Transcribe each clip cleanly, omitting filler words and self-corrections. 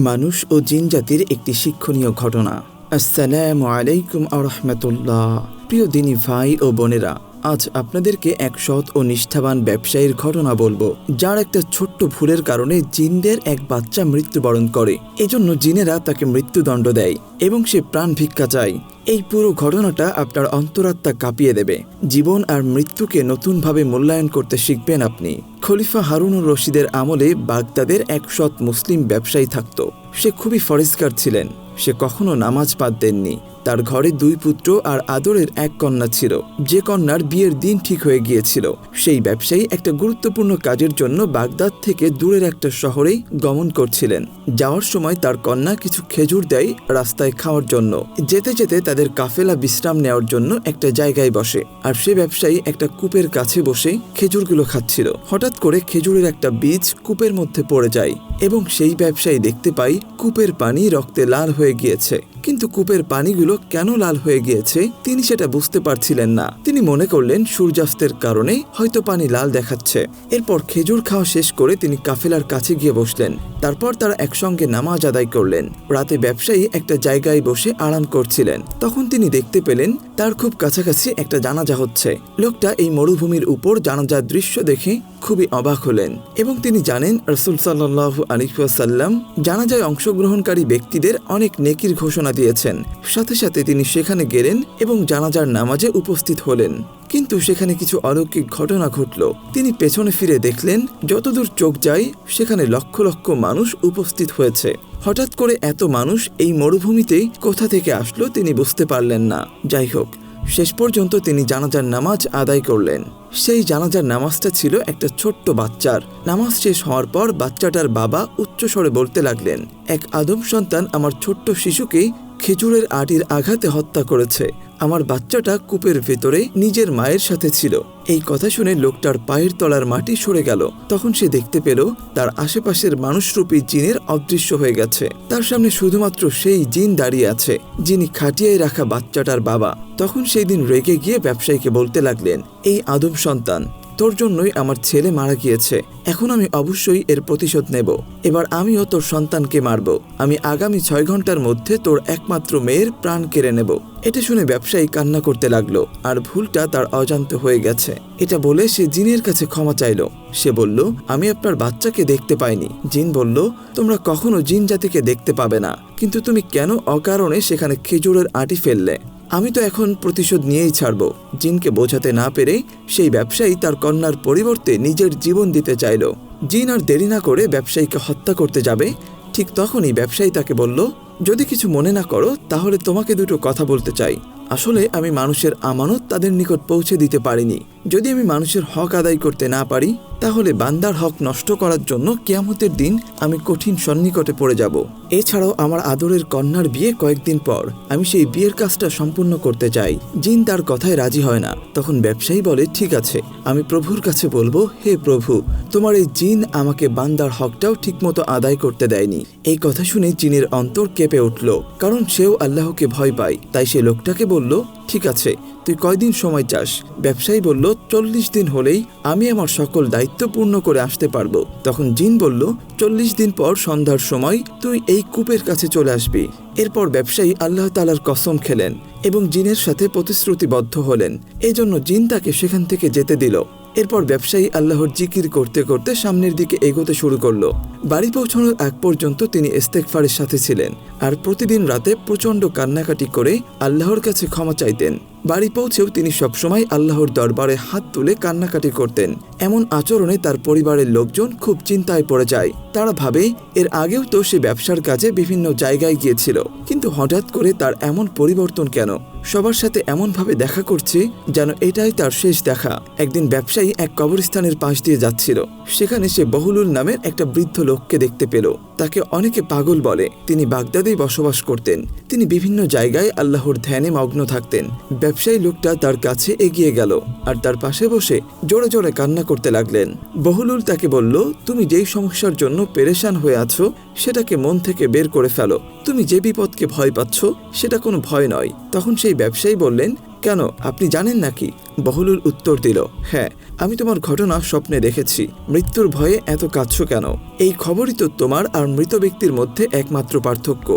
মানুষ ও জিন জাতির একটি শিক্ষণীয় ঘটনা। আসসালামু আলাইকুম ওয়া রাহমাতুল্লাহ। প্রিয় দিনী ভাই ও বোনেরা, আজ আপনাদেরকে এক সৎ ও নিষ্ঠাবান ব্যবসায়ীর ঘটনা বলবো, যার একটা ছোট্ট ভুলের কারণে জিনদের এক বাচ্চা মৃত্যুবরণ করে। এজন্য জিনেরা তাকে মৃত্যুদণ্ড দেয় এবং সে প্রাণ ভিক্ষা চায়। এই পুরো ঘটনাটা আপনার অন্তরাত্মা কাঁপিয়ে দেবে। জীবন আর মৃত্যুকে নতুনভাবে মূল্যায়ন করতে শিখবেন আপনি। খলিফা হারুনুর রশিদের আমলে বাগদাদের এক সৎ মুসলিম ব্যবসায়ী থাকত। সে খুবই ফরেজগার ছিলেন। সে কখনো নামাজ বাদ দেননি। তার ঘরে 2 পুত্র আর আদরের এক কন্যা ছিল, যে কন্যার বিয়ের দিন ঠিক হয়ে গিয়েছিল। সেই ব্যবসায়ী একটা গুরুত্বপূর্ণ কাজের জন্য বাগদাদ থেকে দূরের একটা শহরে গমন করছিলেন। যাওয়ার সময় তার কন্যা কিছু খেজুর দেয় রাস্তায় খাওয়ার জন্য। যেতে যেতে তাদের কাফেলা বিশ্রাম নেওয়ার জন্য একটা জায়গায় বসে, আর সে ব্যবসায়ী একটা কূপের কাছে বসে খেজুরগুলো খাচ্ছিল। হঠাৎ করে খেজুরের একটা বীজ কূপের মধ্যে পড়ে যায় এবং সেই ব্যবসায়ী দেখতে পায় কূপের পানি রক্তে লাল হয়ে গিয়েছে। কিন্তু কূপের পানিগুলো কেন লাল হয়ে গিয়েছে তিনি সেটা বুঝতে পারছিলেন না। তিনি মনে করলেন সূর্যাস্তের কারণে হয়তো পানি লাল দেখাচ্ছে। এরপর খেজুর খাওয়া শেষ করে তিনি কাফেলার কাছে গিয়ে বসলেন। তারপর তারা একসঙ্গে নামাজ আদায় করলেন। রাতে ব্যবসায়ী একটা জায়গায় বসে আরাম করছিলেন। তখন তিনি দেখতে পেলেন তার খুব কাছাকাছি একটা জানাজা হচ্ছে। লোকটা এই মরুভূমির উপর জানাজার দৃশ্য দেখে খুবই অবাক হলেন এবং তিনি জানেন রাসূল সাল্লাল্লাহু আলাইহি ওয়াসাল্লাম জানাজায় অংশগ্রহণকারী ব্যক্তিদের অনেক নেকির ঘোষণা দিয়েছেন। সাথে সাথে তিনি সেখানে গেলেন এবং জানাজার নামাজে উপস্থিত হলেন। কিন্তু সেখানে কিছু অলৌকিক ঘটনা ঘটল। তিনি পেছনে ফিরে দেখলেন যতদূর চোখ যায় সেখানে লক্ষ লক্ষ মানুষ উপস্থিত হয়েছে। হঠাৎ করে এত মানুষ এই মরুভূমিতে কোথা থেকে আসলো তিনি বুঝতে পারলেন না। যাই হোক, শেষ পর্যন্ত তিনি জানাজার নামাজ আদায় করলেন। সেই জানাজার নামাজটা ছিল একটা ছোট্ট বাচ্চার। নামাজ শেষ হওয়ার পর বাচ্চাটার বাবা উচ্চস্বরে বলতে লাগলেন, এক আদম সন্তান আমার ছোট্ট শিশুকে খেজুরের আটির আঘাতে হত্যা করেছে। আমার বাচ্চাটা কূপের ভেতরে নিজের মায়ের সাথে ছিল। এই কথা শুনে লোকটার পায়ের তলার মাটি সরে গেল। তখন সে দেখতে পেল তার আশেপাশের মানুষরূপী জিনের অদৃশ্য হয়ে গেছে। তার সামনে শুধুমাত্র সেই জিন দাঁড়িয়ে আছে যিনি খাটিয়ায় রাখা বাচ্চাটার বাবা। তখন সেই দিন রেগে গিয়ে ব্যবসায়ীকে বলতে লাগলেন, এই আদম সন্তান, তোর জন্যই আমার ছেলে মারা গিয়েছে। এখন আমি অবশ্যই এর প্রতিশোধ নেব। এবার আমিও তোর সন্তানকে মারব। আমি আগামী 6 ঘন্টার মধ্যে তোর একমাত্র মেয়ের প্রাণ কেড়ে নেব। এটা শুনে ব্যবসায়ী কান্না করতে লাগলো, আর ভুলটা তার অজান্তে হয়ে গেছে। এটা বলে সে জিনের কাছে ক্ষমা চাইল। সে বলল, আমি আপনার বাচ্চাকে দেখতে পাইনি। জিন বলল, তোমরা কখনো জিন জাতিকে দেখতে পাবে না, কিন্তু তুমি কেন অকারণে সেখানে খেজুরের আটি ফেললে? আমি তো এখন প্রতিশোধ নিয়েই ছাড়ব। জিনকে বোঝাতে না পেরে সেই ব্যবসায়ী তার কন্যার পরিবর্তে নিজের জীবন দিতে চাইল। জিন আর দেরি না করে ব্যবসায়ীকে হত্যা করতে যাবে। ঠিক তখনই ব্যবসায়ী তাকে বলল, যদি কিছু মনে না করো তাহলে তোমাকে 2টো কথা বলতে চাই। আসলে আমি মানুষের আমানত তাদের নিকট পৌঁছে দিতে পারিনি। যদি আমি মানুষের হক আদায় করতে না পারি তাহলে বান্দার হক নষ্ট করার জন্য কিয়ামতের দিন আমি কঠিন সন্নিকটে পড়ে যাব। এছাড়াও আমার আদরের কন্যার বিয়ে কয়েকদিন পর, আমি সেই বিয়ের কাজটা সম্পূর্ণ করতে চাই। জিন তার কথায় রাজি হয় না। তখন ব্যবসায়ী বলে, ঠিক আছে, আমি প্রভুর কাছে বলবো, হে প্রভু, তোমার এই জিন আমাকে বান্দার হকটাও ঠিকমতো আদায় করতে দেয়নি। এই কথা শুনে জিনের অন্তর কেঁপে উঠল, কারণ সেও আল্লাহকে ভয় পায়। তাই সে লোকটাকে বলল, ঠিক আছে, তুই কয়দিন সময় চাস? ব্যবসায়ী বলল, 40 দিন হলেই আমি আমার সকল দায়িত্ব পূর্ণ করে আসতে পারবো। তখন জিন বলল, 40 দিন পর সন্ধ্যার সময় তুই এই কূপের কাছে চলে আসবি। এরপর ব্যবসায়ী আল্লাহ তাআলার কসম খেলেন এবং জিনের সাথে প্রতিশ্রুতিবদ্ধ হলেন। এজন্য জিন তাকে সেখান থেকে যেতে দিল। এরপর ব্যবসায়ী আল্লাহর জিকির করতে করতে সামনের দিকে এগোতে শুরু করলো। বাড়ি পৌঁছানোর আগ পর্যন্ত তিনি ইস্তেগফারের সাথে ছিলেন, আর প্রতিদিন রাতে প্রচণ্ড কান্নাকাটি করে আল্লাহর কাছে ক্ষমা চাইতেন। বাড়ি পৌঁছেও তিনি সবসময় আল্লাহর দরবারে হাত তুলে কান্নাকাটি করতেন। এমন আচরণে তার পরিবারের লোকজন খুব চিন্তায় পড়ে যায়। তারা ভাবে, এর আগেও তো সে ব্যবসার কাজে বিভিন্ন জায়গায় গিয়েছিল, কিন্তু হঠাৎ করে তার এমন পরিবর্তন কেন? সবার সাথে এমনভাবে দেখা করছে যেন এটাই তার শেষ দেখা। একদিন ব্যবসায়ী এক কবরস্থানের পাশ দিয়ে যাচ্ছিল। সেখানে সে বহুলুল নামের একটা বৃদ্ধ লোককে দেখতে পেল। তাকে অনেকে পাগল বলে। তিনি বাগদাদেই বসবাস করতেন। তিনি বিভিন্ন জায়গায় আল্লাহর ধ্যানে মগ্ন থাকতেন। ব্যবসায়ী লোকটা তার কাছে এগিয়ে গেল আর তার পাশে বসে জোরে জোরে কান্না করতে লাগলেন। বহুলুল তাকে বলল, তুমি যেই সমস্যার জন্য পেরেশান হয়ে আছো সেটাকে মন থেকে বের করে ফেলো। তুমি যে বিপদকে ভয় পাচ্ছ সেটা কোনো ভয় নয়। তখন সেই ব্যবসায়ী বললেন, কেন, আপনি জানেন নাকি? বহলুল উত্তর দিল, হ্যাঁ, আমি তোমার ঘটনা স্বপ্নে দেখেছি। মৃত্যুর ভয়ে এত কাঁদছো কেন? এই খবরই তো তোমার আর মৃত ব্যক্তির মধ্যে একমাত্র পার্থক্য।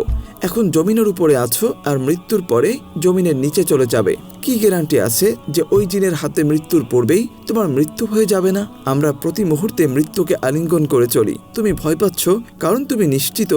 এখন জমিনের উপরে আছো আর মৃত্যুর পরে জমিনের নিচে চলে যাবে। কি গ্যারান্টি আছে যে ওই জিনের হাতে মৃত্যুর পূর্বেই তোমার মৃত্যু হয়ে যাবে না? আমরা প্রতি মুহূর্তে মৃত্যুকে আলিঙ্গন করে চলি। তুমি ভয় পাচ্ছ কারণ তুমি নিশ্চিত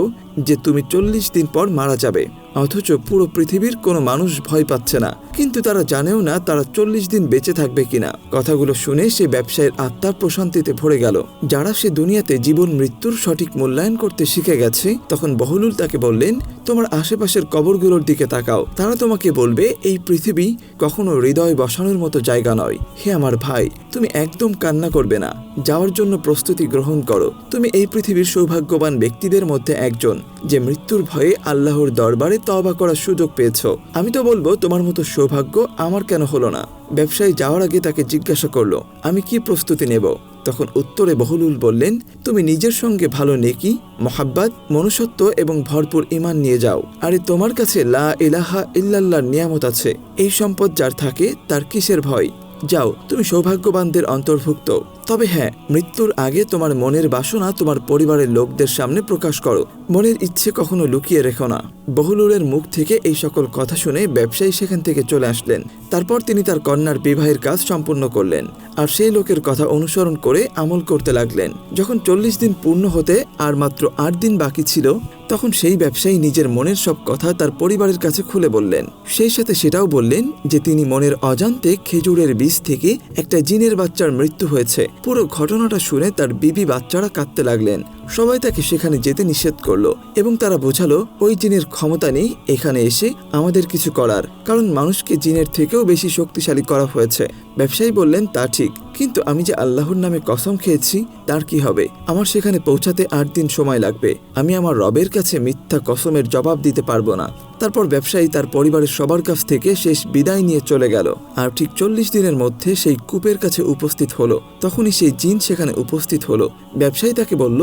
যে তুমি 40 দিন পর মারা যাবে, অথচ পুরো পৃথিবীর কোনো মানুষ ভয় পাচ্ছে না, কিন্তু তারা জানেও না তারা 40 দিন বেঁচে থাকবে কিনা। কথাগুলো শুনে সে ব্যবসায়ীর আত্মার প্রশান্তিতে ভরে গেল। যারা সে দুনিয়াতে জীবন মৃত্যুর সঠিক মূল্যায়ন করতে শিখে গেছে, তখন বহলুল তাকে বললেন, তোমার আশেপাশের কবরগুলোর দিকে তাকাও। তারা তোমাকে বলবে এই পৃথিবী কখনো হৃদয় বসানোর মতো জায়গা নয়। হে আমার ভাই, তুমি একদম কান্না করবে না, যাওয়ার জন্য প্রস্তুতি গ্রহণ করো। তুমি এই পৃথিবীর সৌভাগ্যবান ব্যক্তিদের মধ্যে একজন, যে মৃত্যুর ভয়ে আল্লাহর দরবারে তওবা করার সুযোগ পেয়েছো। আমি তো বলবো তোমার মতো সৌভাগ্য আমার কেন হলো না? ব্যবসায়ী যাওয়ার আগে তাকে জিজ্ঞাসা করলো, আমি কি প্রস্তুতি নেব? তখন উত্তরে বহলুল বললেন, তুমি নিজের সঙ্গে ভালো নেকি, মহাব্বত, মনুষ্যত্ব এবং ভরপুর ঈমান নিয়ে যাও। আরে তোমার কাছে লা ইলাহা ইল্লাল্লাহর নিয়ামত আছে। এই সম্পদ যার থাকে তার কিসের ভয়? যাও, তুমি সৌভাগ্যবানদের অন্তর্ভুক্ত। তবে হ্যাঁ, মৃত্যুর আগে তোমার মনের বাসনা তোমার পরিবারের লোকদের সামনে প্রকাশ করো। মনের ইচ্ছে কখনো লুকিয়ে রেখো না। বহলুলের মুখ থেকে এই সকল কথা শুনে ব্যবসায়ী সেখান থেকে চলে আসলেন। তারপর তিনি তার কন্যার বিবাহের কাজ সম্পূর্ণ করলেন আর সেই লোকের কথা অনুসরণ করে আমল করতে লাগলেন। যখন 40 দিন পূর্ণ হতে আর মাত্র 8 দিন বাকি ছিল, তখন সেই ব্যবসায়ী নিজের মনের সব কথা তার পরিবারের কাছে খুলে বললেন। সেই সাথে সেটাও বললেন যে তিনি মনের অজান্তে খেজুরের বীজ থেকে একটা জিনের বাচ্চার মৃত্যু হয়েছে। পুরো ঘটনাটা শুনে তার বিবি বাচ্চারা কাঁদতে লাগলেন। সবাই তাকে সেখানে যেতে নিষেধ করলো এবং তারা বোঝালো ওই জিনের ক্ষমতা নেই এখানে এসে আমাদের কিছু করার, কারণ মানুষকে জিনের থেকেও বেশি শক্তিশালী করা হয়েছে। ব্যবসায়ী বললেন, তা ঠিক, কিন্তু আমি যে আল্লাহর নামে কসম খেয়েছি তার কি হবে? আমার সেখানে পৌঁছাতে 8 দিন সময় লাগবে। আমি আমার রবের কাছে মিথ্যা কসমের জবাব দিতে পারবো না। তারপর ব্যবসায়ী তার পরিবারের সবার কাছ থেকে শেষ বিদায় নিয়ে চলে গেল আর ঠিক 40 দিনের মধ্যে সেই কূপের কাছে উপস্থিত হলো। তখনই সেই জিন সেখানে উপস্থিত হলো। ব্যবসায়ী তাকে বলল,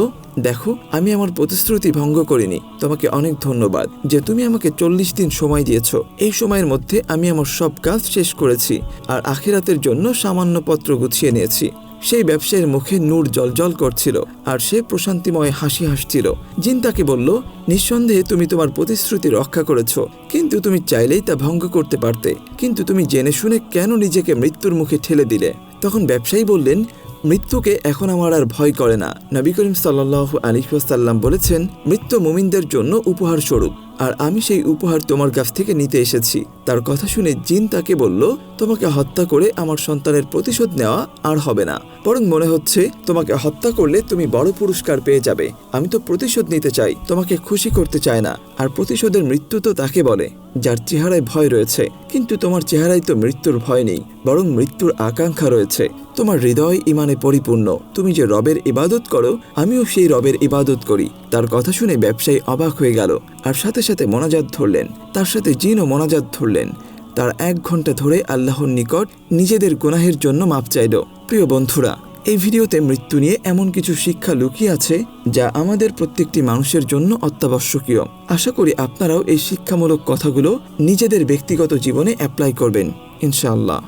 দেখো, আমি আমার প্রতিশ্রুতি ভঙ্গ করিনি। তোমাকে অনেক ধন্যবাদ যে তুমি আমাকে 40 দিন সময় দিয়েছো। এই সময়ের মধ্যে আমি আমার সব কাজ শেষ করেছি আর আখিরাতের জন্য সামান্য পত্র গুছিয়ে নিয়েছি। সেই ব্যবসায়ীর মুখে নূর জ্বলজ্বল করছিল আর সে প্রশান্তিময় হাসি হাসছিল। জিন তাকে বলল, নিঃসন্দেহে তুমি তোমার প্রতিশ্রুতি রক্ষা করেছ, কিন্তু তুমি চাইলেই তা ভঙ্গ করতে পারতে। কিন্তু তুমি জেনে শুনে কেন নিজেকে মৃত্যুর মুখে ঠেলে দিলে? তখন ব্যবসায়ী বললেন, মৃত্যুকে এখন আমার আর ভয় করে না। নবী করিম সাল্লাল্লাহু আলাইহি ওয়াসাল্লাম বলেছেন, মৃত্যু মুমিনদের জন্য উপহার স্বরূপ, আর আমি সেই উপহার তোমার কাছ থেকে নিতে এসেছি। তার কথা শুনে জিন তাকে বলল, তোমাকে হত্যা করে আমার সন্তানের প্রতিশোধ নেওয়া আর হবে না, বরং মনে হচ্ছে তোমাকে হত্যা করলে তুমি বড় পুরস্কার পেয়ে যাবে। আমি তো প্রতিশোধ নিতে চাই, তোমাকে খুশি করতে চাই না। আর প্রতিশোধের মৃত্যু তো তাকে বলে যার চেহারায় ভয় রয়েছে, কিন্তু তোমার চেহারায় তো মৃত্যুর ভয় নেই, বরং মৃত্যুর আকাঙ্ক্ষা রয়েছে। তোমার হৃদয় ঈমানে পরিপূর্ণ। তুমি যে রবের ইবাদত করো, আমিও সেই রবের ইবাদত করি। তার কথা শুনে ব্যবসায়ী অবাক হয়ে গেল আর সাথে সাথে মোনাজাত ধরলেন। তার সাথে জিনও মোনাজাত ধরলেন। তার 1 ঘন্টা ধরে আল্লাহর নিকট নিজেদের গুনাহের জন্য মাপ চাইল। প্রিয় বন্ধুরা, এই ভিডিওতে মৃত্যু নিয়ে এমন কিছু শিক্ষা লুকিয়ে আছে যা আমাদের প্রত্যেকটি মানুষের জন্য অত্যাবশ্যকীয়। আশা করি আপনারাও এই শিক্ষামূলক কথাগুলো নিজেদের ব্যক্তিগত জীবনে অ্যাপ্লাই করবেন, ইনশাআল্লাহ।